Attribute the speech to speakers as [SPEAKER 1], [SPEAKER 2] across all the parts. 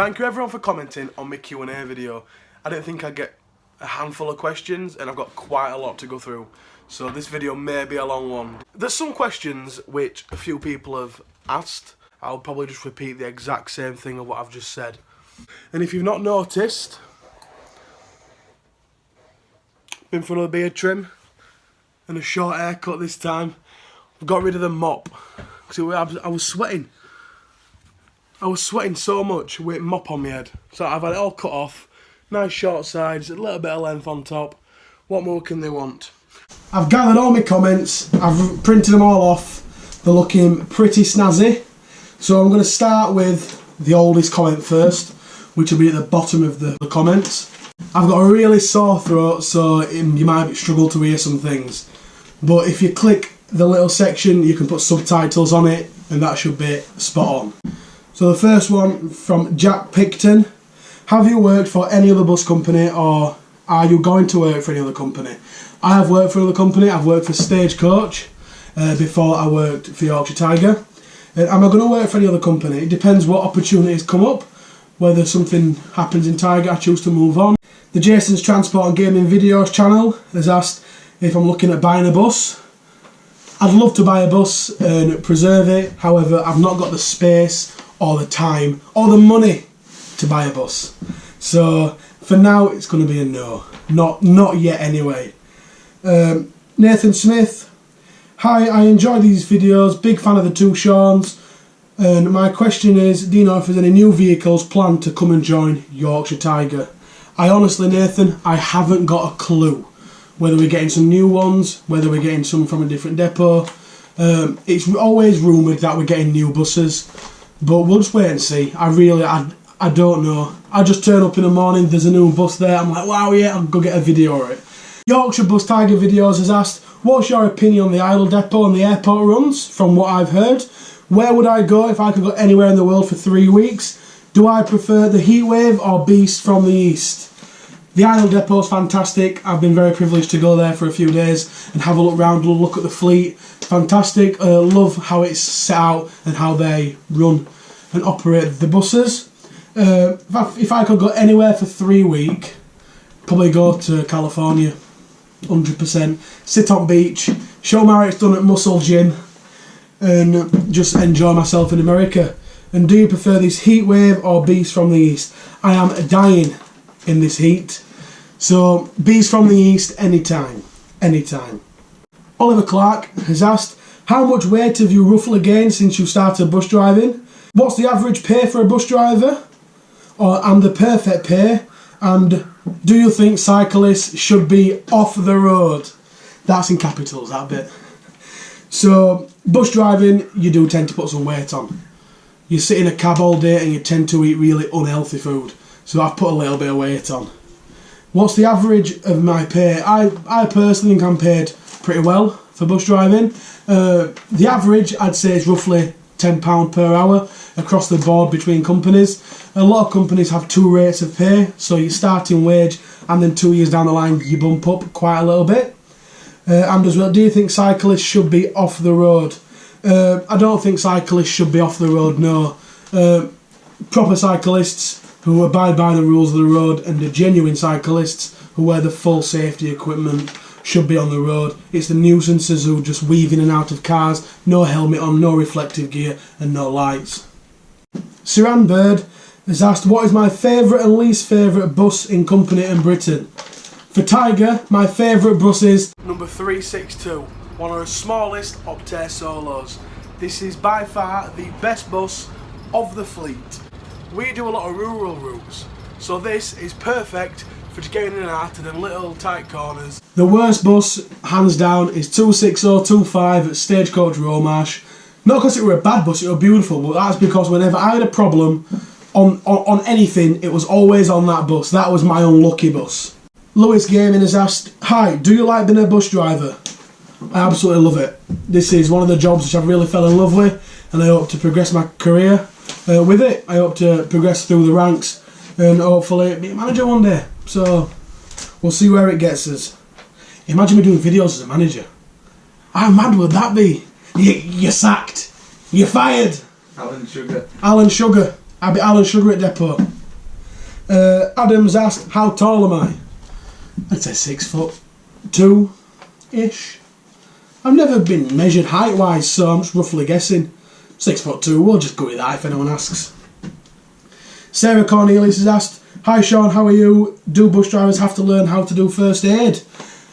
[SPEAKER 1] Thank you everyone for commenting on my Q&A video. I didn't think I'd get a handful of questions and I've got quite a lot to go through. So this video may be a long one. There's some questions which a few people have asked. I'll probably just repeat the exact same thing of what I've just said. And if you've not noticed, been for another beard trim and a short haircut this time. I've got rid of the mop. So I was sweating. I was sweating so much with mop on my head. So I've had it all cut off. Nice short sides, a little bit of length on top. What more can they want? I've gathered all my comments. I've printed them all off. They're looking pretty snazzy. So I'm going to start with the oldest comment first, which will be at the bottom of the comments. I've got a really sore throat, so you might struggle to hear some things. But if you click the little section, you can put subtitles on it, and that should be spot on. So the first one from Jack Picton. Have you worked for any other bus company, or are you going to work for any other company? I have worked for another company. I've worked for Stagecoach before I worked for Yorkshire Tiger. Am I going to work for any other company? It depends what opportunities come up. Whether something happens in Tiger, I choose to move on. The Jason's Transport and Gaming Videos channel has asked if I'm looking at buying a bus. I'd love to buy a bus and preserve it. However, I've not got the space or the time or the money to buy a bus. So for now, it's going to be a no. Not yet anyway. Nathan Smith. Hi, I enjoy these videos. Big fan of the TwoShauns. And my question is, do you know if there's any new vehicles planned to come and join Yorkshire Tiger? I honestly, Nathan, I haven't got a clue. Whether we're getting some new ones, whether we're getting some from a different depot. It's always rumoured that we're getting new buses. But we'll just wait and see. I don't know. I just turn up in the morning, there's a new bus there. I'm like, wow, yeah, I'll go get a video of it. Yorkshire Bus Tiger Videos has asked, what's your opinion on the idle depot and the airport runs? From what I've heard, where would I go if I could go anywhere in the world for 3 weeks? Do I prefer the Heatwave or Beast from the East? The idle depot's fantastic. I've been very privileged to go there for a few days and have a look round, look at the fleet. Fantastic. Love how it's set out and how they run and operate the buses. If I could go anywhere for 3 weeks, probably go to California, 100%. Sit on beach, show me how it's done at Muscle Gym, and just enjoy myself in America. And do you prefer this Heatwave or Beast from the East? I am dying in this heat. So, Beast from the East, anytime. Anytime. Oliver Clark has asked, how much weight have you roughly gained since you started bus driving? What's the average pay for a bus driver? And the perfect pay? And do you think cyclists should be off the road? That's in capitals, that bit. So, bus driving, you do tend to put some weight on. You sit in a cab all day and you tend to eat really unhealthy food. So I've put a little bit of weight on. What's the average of my pay? I personally think I'm paid pretty well for bus driving. The average, I'd say, is roughly £10 per hour across the board between companies. A lot of companies have 2 rates of pay, so your starting wage and then 2 years down the line you bump up quite a little bit. And as well, do you think cyclists should be off the road? I don't think cyclists should be off the road, no. Proper cyclists who abide by the rules of the road and the genuine cyclists who wear the full safety equipment should be on the road. It's the nuisances who just weave in and out of cars, no helmet on, no reflective gear and no lights. Siran Bird has asked, what is my favourite and least favourite bus in company in Britain? For Tiger, my favourite bus is number 362, one of the smallest Optare Solos. This is by far the best bus of the fleet. We do a lot of rural routes, so this is perfect for just getting in and out of them little tight corners. The worst bus, hands down, is 26025 at Stagecoach Romarsh. Not because it were a bad bus, it was beautiful, but that's because whenever I had a problem on anything, it was always on that bus. That was my unlucky bus. Lewis Gaming has asked, hi, do you like being a bus driver? I absolutely love it. This is one of the jobs which I've really fell in love with, and I hope to progress my career with it. I hope to progress through the ranks and hopefully be a manager one day. So we'll see where it gets us. Imagine me doing videos as a manager. How mad would that be? You're sacked. You're fired.
[SPEAKER 2] Alan Sugar.
[SPEAKER 1] Alan Sugar. I'll be Alan Sugar at depot. Adam's asked, how tall am I? I'd say 6'2"-ish. I've never been measured height-wise, so I'm just roughly guessing. 6'2", we'll just go with that if anyone asks. Sarah Cornelius has asked, hi Sean, how are you? Do bus drivers have to learn how to do first aid?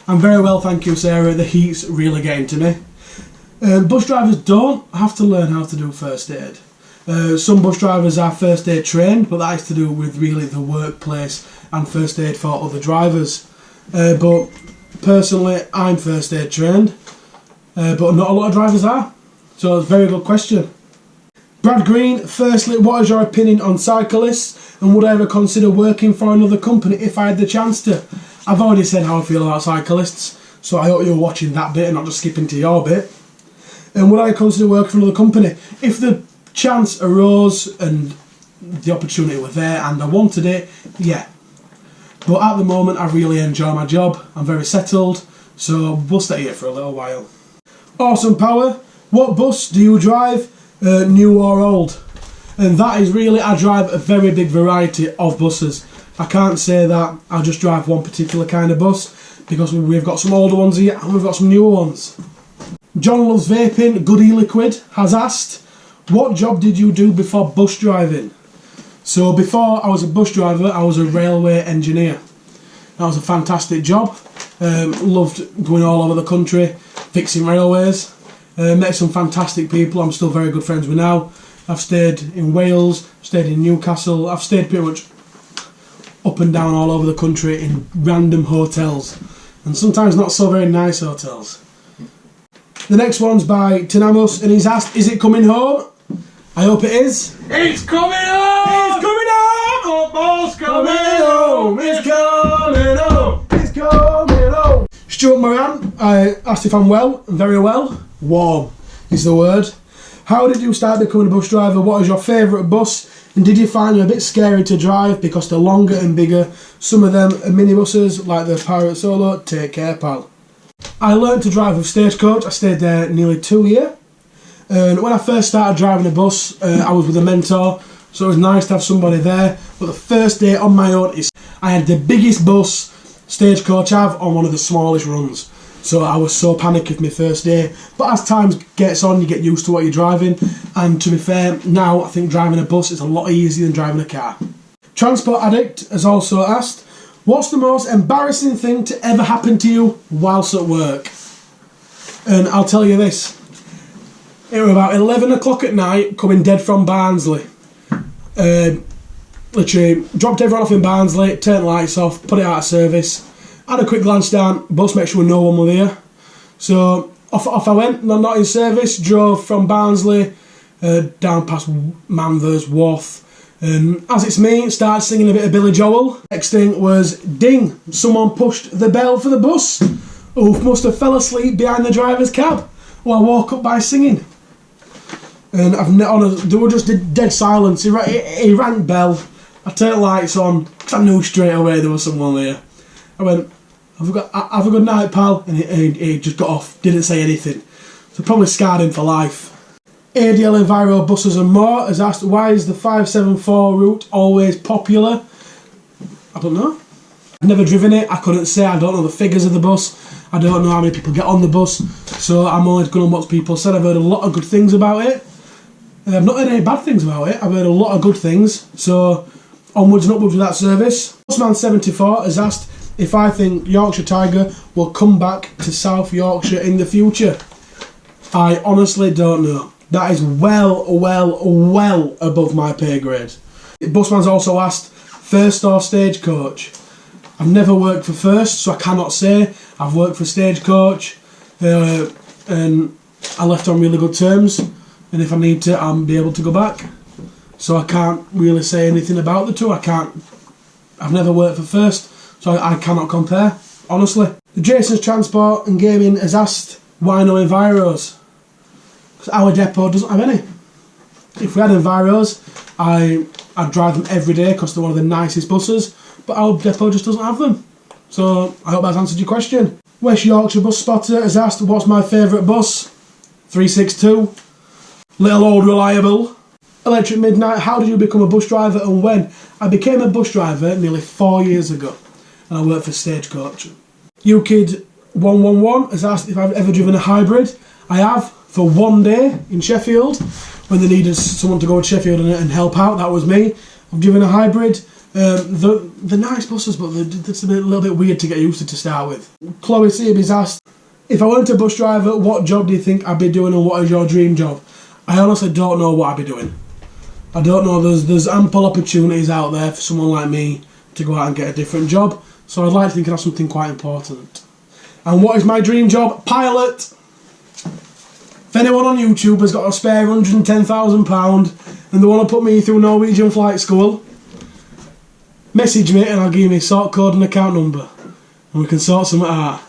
[SPEAKER 1] I'm very well, thank you Sarah, the heat's really getting to me. Bus drivers don't have to learn how to do first aid. Some bus drivers are first aid trained, but that is to do with really the workplace and first aid for other drivers. But personally, I'm first aid trained, but not a lot of drivers are. So it's a very good question. Brad Green, firstly, what is your opinion on cyclists, and would I ever consider working for another company if I had the chance to? I've already said how I feel about cyclists, so I hope you're watching that bit and not just skipping to your bit. And would I consider working for another company? If the chance arose and the opportunity was there and I wanted it, yeah. But at the moment I really enjoy my job, I'm very settled, so we'll stay here for a little while. Awesome Power, what bus do you drive, new or old? And that is really, I drive a very big variety of buses. I can't say that I just drive one particular kind of bus, because we've got some older ones here and we've got some newer ones. John Loves Vaping, Good E-Liquid, has asked, what job did you do before bus driving? So before I was a bus driver, I was a railway engineer. That was a fantastic job. Loved going all over the country, fixing railways. Met some fantastic people I'm still very good friends with now. I've stayed in Wales, stayed in Newcastle, I've stayed pretty much up and down all over the country in random hotels. And sometimes not so very nice hotels. The next one's by Tinamus and he's asked, is it coming home? I hope it is.
[SPEAKER 2] It's coming home!
[SPEAKER 1] It's coming home!
[SPEAKER 2] Football's coming home! It's coming home!
[SPEAKER 1] It's coming home! Stuart Moran, I asked if I'm well, very well. Warm is the word. How did you start becoming a bus driver? What is your favourite bus? And did you find them a bit scary to drive because they're longer and bigger? Some of them are minibuses like the Pirate Solo. Take care, pal. I learned to drive with Stagecoach. I stayed there nearly 2 years. And when I first started driving a bus, I was with a mentor, so it was nice to have somebody there. But the first day on my own, I had the biggest bus Stagecoach have on one of the smallest runs. So I was so panicked with my first day. But as time gets on, you get used to what you're driving. And to be fair, now I think driving a bus is a lot easier than driving a car. Transport Addict has also asked, what's the most embarrassing thing to ever happen to you whilst at work? And I'll tell you this. It was about 11 o'clock at night, coming dead from Barnsley. Literally, dropped everyone off in Barnsley, turned the lights off, put it out of service. Had a quick glance down, bus, make sure no one was there. So, off I went, not in service, drove from Barnsley, down past Manvers, Worth. And as it's me, started singing a bit of Billy Joel. Next thing was, ding, someone pushed the bell for the bus. Who must have fell asleep behind the driver's cab. Well, I woke up by singing. And there was just dead silence. He rang bell. I turned the lights on because I knew straight away there was someone there. I went, have a good night, pal. And he just got off, didn't say anything. So probably scarred him for life. ADL Enviro Buses and More has asked, why is the 574 route always popular? I don't know. I've never driven it. I couldn't say. I don't know the figures of the bus. I don't know how many people get on the bus. So I'm only going on what people said. I've heard a lot of good things about it. I've not heard any bad things about it. I've heard a lot of good things. So onwards and upwards with that service. Postman74 has asked if I think Yorkshire Tiger will come back to South Yorkshire in the future. I honestly don't know. That is well above my pay grade. Busman's also asked, First or Stagecoach? I've never worked for First, so I cannot say. I've worked for Stagecoach, and I left on really good terms. And if I need to, I'll be able to go back. So I can't really say anything about the two. I've never worked for First, so I cannot compare, honestly. The Jason's Transport and Gaming has asked, why no Enviros? Because our depot doesn't have any. If we had Enviros, I'd drive them every day because they're one of the nicest buses, but our depot just doesn't have them. So I hope that's answered your question. West Yorkshire Bus Spotter has asked, what's my favourite bus? 362. Little old reliable. Electric Midnight, how did you become a bus driver and when? I became a bus driver nearly 4 years ago and I work for Stagecoach. UKid111 has asked if I've ever driven a hybrid. I have, for one day in Sheffield, when they needed someone to go to Sheffield and help out. That was me. I've driven a hybrid. They're nice buses, but it's a little bit weird to get used to start with. Chloe Seaby's asked, if I weren't a bus driver, what job do you think I'd be doing and what is your dream job? I honestly don't know what I'd be doing. I don't know, there's ample opportunities out there for someone like me to go out and get a different job, so I'd like to think I'd have something quite important. And what is my dream job? Pilot! If anyone on YouTube has got a spare £110,000 and they want to put me through Norwegian flight school, message me and I'll give you my sort code and account number and we can sort something out.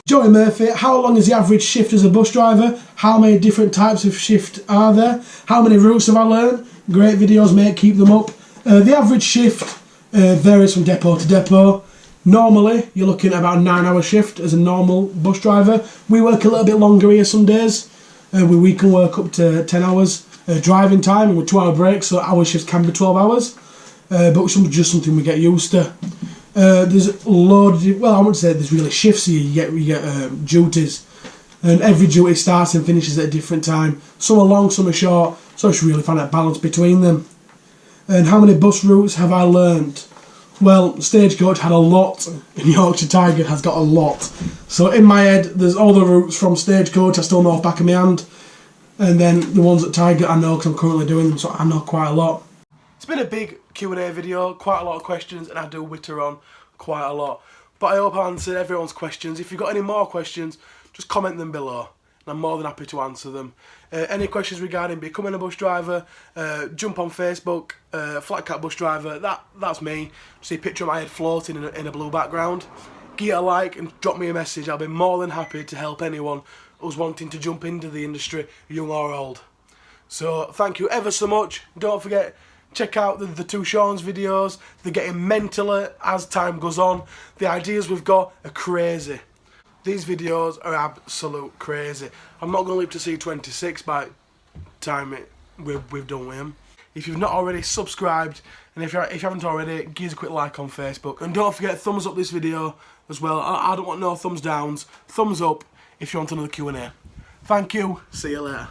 [SPEAKER 1] Joey Murphy, how long is the average shift as a bus driver? How many different types of shift are there? How many routes have I learned? Great videos, mate, keep them up. The average shift varies from depot to depot. Normally, you're looking at about a 9-hour shift as a normal bus driver. We work a little bit longer here some days. We can work up to 10 hours driving time and with 2-hour breaks, so our shifts can be 12 hours. But it's just something we get used to. There's loads, well, I wouldn't say there's really shifts here, you get duties. And every duty starts and finishes at a different time. Some are long, some are short, so it's really find that balance between them. And how many bus routes have I learned? Well, Stagecoach had a lot, and Yorkshire Tiger has got a lot. So in my head, there's all the routes from Stagecoach I still know off back of my hand. And then the ones at Tiger I know because I'm currently doing them, so I know quite a lot. It's been a big Q&A video, quite a lot of questions, and I do witter on quite a lot. But I hope I answered everyone's questions. If you've got any more questions, just comment them below. And I'm more than happy to answer them. Any questions regarding becoming a bus driver, jump on Facebook, Flat Cat Bus Driver, that's me. See a picture of my head floating in a blue background. Give it a like and drop me a message. I'll be more than happy to help anyone who's wanting to jump into the industry, young or old. So thank you ever so much. Don't forget, check out the TwoShauns videos. They're getting mentaler as time goes on. The ideas we've got are crazy. These videos are absolute crazy. I'm not going to live to see 26 by the time we've done with them. If you've not already, subscribed. And if you haven't already, give us a quick like on Facebook. And don't forget, thumbs up this video as well. I don't want no thumbs downs. Thumbs up if you want another Q&A. Thank you. See you later.